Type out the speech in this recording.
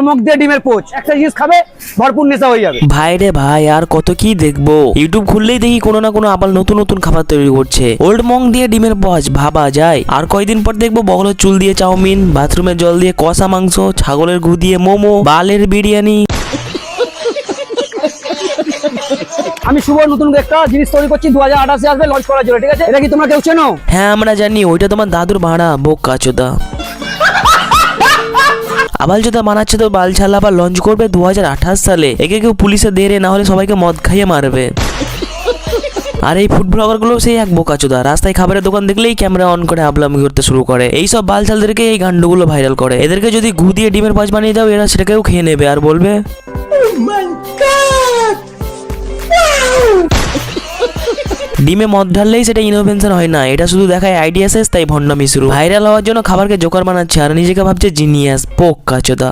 Mug দিয়ে ডিমের poach, একটা জিনিস খাবে ভরপুর নেশা হয়ে যাবে। ভাই রে ভাই, আর কত কি দেখবো, ইউটিউব খুললেই দেখি কোনো না কোনো আবার নতুন নতুন খাবার তৈরি করছে। ওল্ড মং দিয়ে ডিমের পোচ, ভাবা যায়? আর কয়দিন পর দেখবো বগলের চুল দিয়ে চাউমিন, বাথরুমের জল দিয়ে কষা মাংস, ছাগলের গু দিয়ে মোমো, বালের বিরিয়ানি। আমি শুভ নতুন একটা জিনিস তৈরি করছি, 2028 আসবে লঞ্চ করার জন্য, ঠিক আছে? এটা কি তোমরা কেউ চেনো? হ্যাঁ আমরা জানি, ওইটা তোমার দাদুর ভাড়া, বোকা চোদা। আবাল চোদা বানাচ্ছে তো বাল ছালা, আবার লঞ্চ করবে 2028 সালে। একে কেউ পুলিশে দেরে, না হলে সবাইকে মদ খাইয়ে মারবে। আর এই ফুড ব্লগার গুলো সেই এক বোকা চোদা, রাস্তায় খাবারের দোকান দেখলেই ক্যামেরা অন করে আবলামি করতে শুরু করে। এইসব বালছালদেরকে এই গান্ডগুলো ভাইরাল করে। এদেরকে যদি গু দিয়ে ডিমের পাঁচ বানিয়ে দাও, এরা সেটাকেও খেয়ে নেবে আর বলবে ডিমে মদ ঢাললেই সেটা ইনোভেনশন হয় না, এটা শুধু দেখায় আইডিয়া শেষ, তাই ভণ্ডামি শুরু। ভাইরাল হওয়ার জন্য খাবারকে জোকার বানাচ্ছে আর নিজেকে ভাবছে জিনিয়াস, বোকা চোদা।